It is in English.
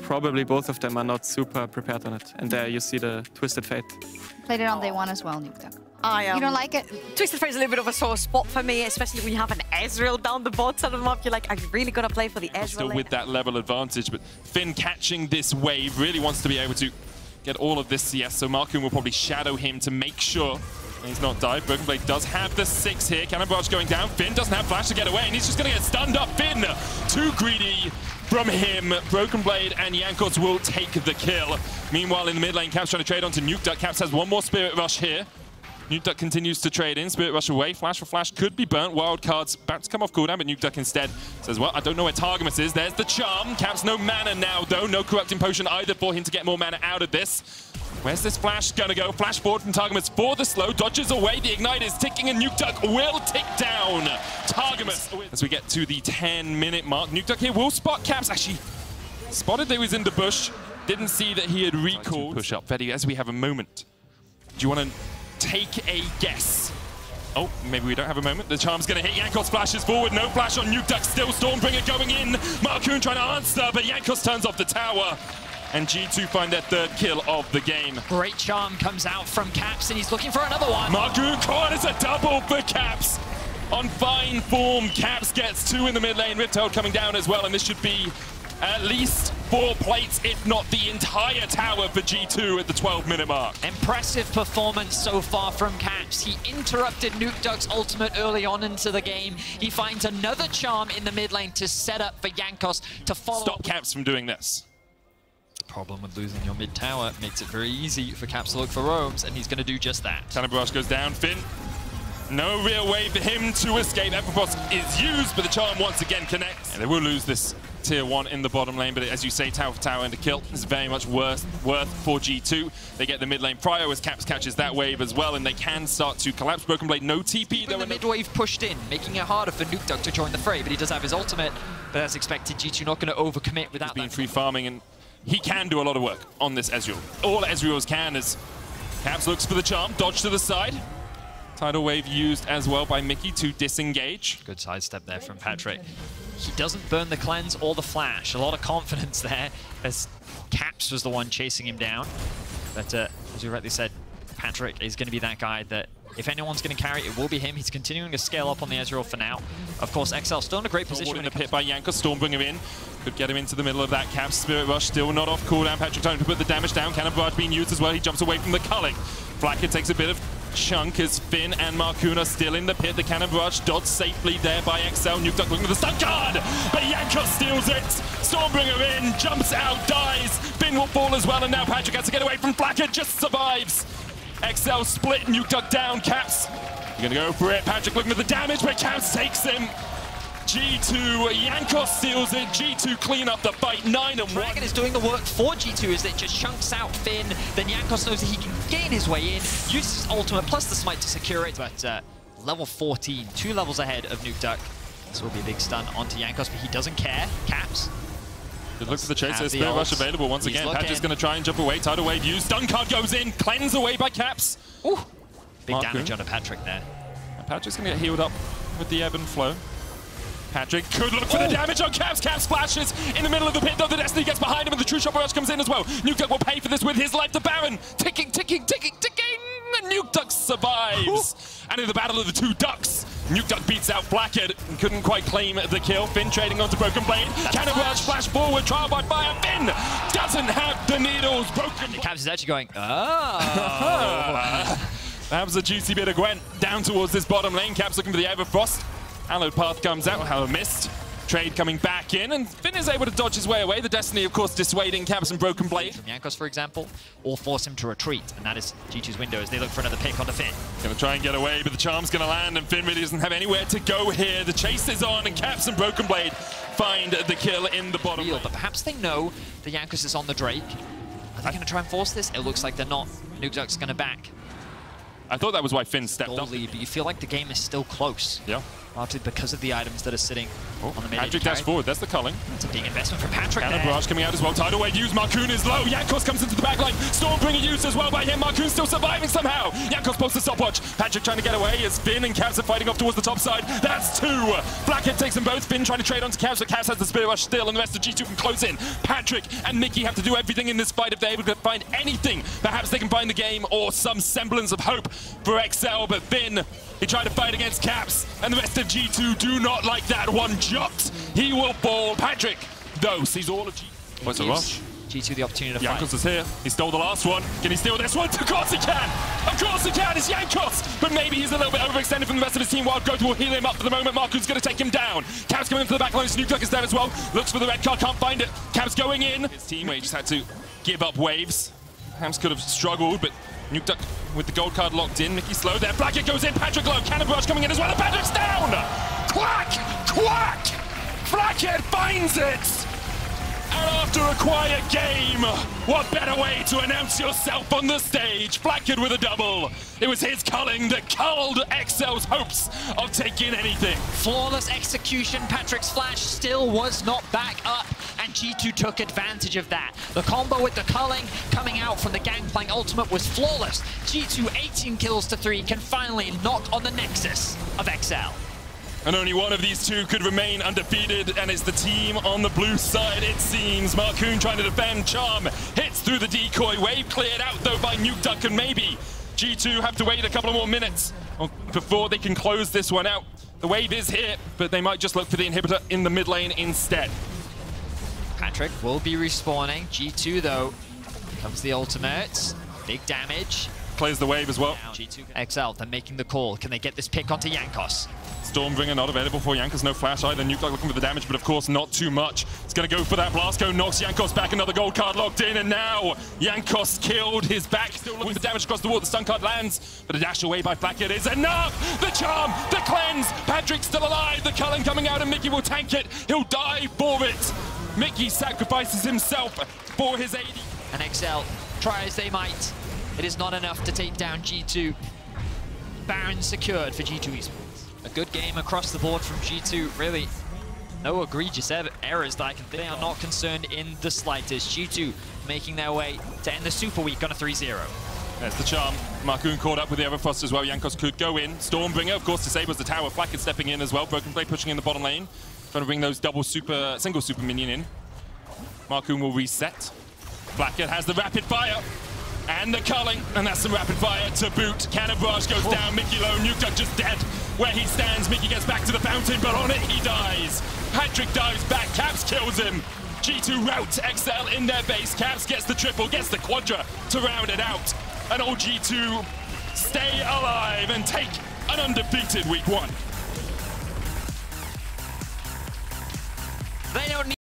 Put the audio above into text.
probably both of them are not super prepared on it. And there you see the Twisted Fate. Played it on day one as well, Nuke. You don't like it? Twisted Fate is a little bit of a sore spot for me, especially when you have an Ezreal down the bottom of the map. You're like, are you really going to play for the Ezreal? Still with that level advantage, but Finn catching this wave really wants to be able to get all of this CS, so Markoon will probably shadow him to make sure he's not died. Broken Blade does have the 6 here. Cannon Barrage going down. Finn doesn't have flash to get away, and he's just going to get stunned up. Finn, too greedy from him. Broken Blade and Jankos will take the kill. Meanwhile, in the mid lane, Caps trying to trade onto Nuke. Caps has one more Spirit Rush here. Nuke continues to trade in. Spirit Rush away. Flash for Flash could be burnt. Wild Card's about to come off cooldown, but Nuke instead says, well, I don't know where Targamas is. There's the Charm. Caps no mana now, though. No Corrupting Potion either for him to get more mana out of this. Where's this Flash gonna go? Flash forward from Targamas for the slow. Dodges away. The Ignite is ticking, and Nuke will tick down Targamas. As we get to the 10-minute mark, Nuke here will spot Caps. Actually, spotted that he was in the bush. Didn't see that he had recalled. Push up. Fetty, as we have a moment, do you want to take a guess? Oh, maybe we don't have a moment. The Charm's going to hit. Jankos flashes forward. No flash on Nuke. Still Stormbringer going in. Markoon trying to answer, but Jankos turns off the tower. And G2 find their 3rd kill of the game. Great Charm comes out from Caps, and he's looking for another one. Markoon caught as a double for Caps. On fine form, Caps gets 2 in the mid lane. Rifthold coming down as well, and this should be at least 4 plates, if not the entire tower for G2 at the 12-minute mark. Impressive performance so far from Caps. He interrupted Nukeduck's ultimate early on into the game. He finds another Charm in the mid lane to set up for Jankos to follow. Stop Caps from doing this. Problem with losing your mid tower makes it very easy for Caps to look for roams, and he's going to do just that. Cannon Barrage goes down. Finn, no real way for him to escape. Everfrost is used, but the Charm once again connects. And they will lose this tier 1 in the bottom lane, but as you say, tower for tower and a kill is very much worth for G2. They get the mid lane prio as Caps catches that wave as well, and they can start to collapse. Broken Blade, no TP. The mid wave pushed in, making it harder for Nukeduck to join the fray, but he does have his ultimate. But as expected, G2 not going to overcommit without that. He's been free farming, and he can do a lot of work on this Ezreal. All Ezreals can, as Caps looks for the Charm, dodge to the side. Tidal Wave used as well by Mickey to disengage. Good sidestep there from Patrick. He doesn't burn the cleanse or the flash. A lot of confidence there, as Caps was the one chasing him down. But as you rightly said, Patrick is going to be that guy that if anyone's going to carry it, will be him. He's continuing to scale up on the Ezreal for now. Of course, XL still in a great position. In the pit by Jankos, Stormbringer in. Could get him into the middle of that Cap. Spirit Rush still not off cooldown. Patrick trying to put the damage down. Cannon Barrage being used as well. He jumps away from the culling. Flacker takes a bit of chunk as Finn and Markoon are still in the pit. The Cannon Barrage dodged safely there by XL. Nuke looking for the stun card, but Jankos steals it. Stormbringer in, jumps out, dies. Finn will fall as well, and now Patrick has to get away from Flacker, just survives. XL split, Nuke down, Caps. You're gonna go for it. Patrick looking for the damage, but Caps takes him. G2, Jankos steals it. G2 clean up the fight, 9-1. Dragon is doing the work for G2 as it just chunks out Finn. Then Jankos knows that he can gain his way in, uses his ultimate plus the smite to secure it. But level 14, 2 levels ahead of Nuke. This will be a big stun onto Jankos, but he doesn't care. Caps. Good look for the chase. There's Spirit Rush available once again. Patrick's going to try and jump away. Tidal Wave used. Stun card goes in. Cleanse away by Caps. Ooh. Big damage onto Patrick there. And Patrick's going to get healed up with the ebb and flow. Patrick could look for the damage on Caps. Caps splashes in the middle of the pit, though the Destiny gets behind him, and the True Shot Rush comes in as well. Nuke will pay for this with his life. The Baron ticking, ticking, ticking, ticking. And Nuke survives. And in the battle of the 2 ducks, Nuke beats out Blackhead and couldn't quite claim the kill. Finn trading onto Broken Blade. Cannon Barrage flash forward, trial by fire. Finn doesn't have the needles. Broken. Caps is actually going, oh. That was a juicy bit of Gwent down towards this bottom lane. Caps looking for the Everfrost. Hallowed Path comes out. Hallowed missed. Trade coming back in, and Finn is able to dodge his way away. The Destiny, of course, dissuading Caps and Broken Blade. From Jankos, for example, or force him to retreat, and that is G2's window as they look for another pick onto Finn. Gonna try and get away, but the Charm's gonna land, and Finn really doesn't have anywhere to go here. The chase is on, and Caps and Broken Blade find the kill in the bottom lane. But perhaps they know the Jankos is on the Drake. Are they gonna try and force this? It looks like they're not. Nukeduck's gonna back. I thought that was why Finn stepped up. But you feel like the game is still close. Yeah. largely because of the items that are sitting on the mid. Patrick dash forward, that's the culling. That's a big investment from Patrick there. Barrage coming out as well. Tidal wave used. Marcoon is low. Jankos comes into the backline. Stormbringer used as well by him. Marcoon still surviving somehow. Jankos posts the stopwatch. Patrick trying to get away as Finn and Cavs are fighting off towards the top side. That's 2. Blackhead takes them both. Finn trying to trade onto Cavs, but Cavs has the Spirit Rush still, and the rest of G2 can close in. Patrick and Mickey have to do everything in this fight if they're able to find anything. Perhaps they can find the game or some semblance of hope for XL, but Finn, he tried to fight against Caps, and the rest of G2 do not like that one jot. He will fall. Patrick, though, sees all of G2. What's a rush? G2 the opportunity to fight. Jankos is here. He stole the last one. Can he steal this one? Of course he can! Of course he can! It's Jankos! But maybe he's a little bit overextended from the rest of his team. Wild Growth will heal him up for the moment. Marcoon's going to take him down. Caps coming into the back line. Snoop Duck is there as well. Looks for the red card, can't find it. Caps going in. His teammate just had to give up waves. Hams could have struggled, but Nuke Duck with the gold card locked in. Mickey slow there. Blackhead goes in. Patrick low. Cannon Barrage coming in as well. And Patrick's down! Quack! Quack! Blackhead finds it! And after a quiet game, what better way to announce yourself on the stage? Blackhead with a double. It was his culling that culled XL's hopes of taking anything. Flawless execution. Patrick's flash still was not back up, and G2 took advantage of that. The combo with the culling coming out from the Gangplank ultimate was flawless. G2 18 kills to 3 can finally knock on the nexus of XL. And only one of these two could remain undefeated, and it's the team on the blue side, it seems. Marcoon trying to defend. Charm hits through the decoy. Wave cleared out, though, by Nuke Duck, and maybe G2 have to wait a couple of more minutes before they can close this one out. The wave is here, but they might just look for the inhibitor in the mid lane instead. Patrick will be respawning. G2, though, comes the ultimate. Big damage. Clears the wave as well. G2 XL, they're making the call. Can they get this pick onto Jankos? Stormbringer not available for Jankos, no flash either. Nuke Duck looking for the damage, but of course not too much. It's going to go for that blast cone, knocks Jankos back, another gold card locked in, and now Jankos killed his back. Still looking for damage across the wall, the stun card lands, but a dash away by Blackhead is enough! The charm, the cleanse, Patrick's still alive, the culling coming out, and Mickey will tank it. He'll die for it. Mickey sacrifices himself for his AD. And XL, try as they might, it is not enough to take down G2. Baron secured for G2 Esports. A good game across the board from G2, really. No egregious errors that I can think. They are not concerned in the slightest. G2 making their way to end the Super Week on a 3-0. There's the charm. Marcoon caught up with the other Frost as well. Jankos could go in. Stormbringer, of course, disables the tower. Blackhead stepping in as well. Broken Blade pushing in the bottom lane. Trying to bring those single super minion in. Marcoon will reset. Blackhead has the rapid fire. And the culling, and that's some rapid fire to boot. Cannon Barrage goes down, Mickey low, Nuke Duck just dead. Where he stands, Mickey gets back to the fountain, but on it he dies. Patrick dives back, Caps kills him. G2 rout XL in their base. Caps gets the triple, gets the quadra to round it out. And all G2 stay alive and take an undefeated week 1. They don't need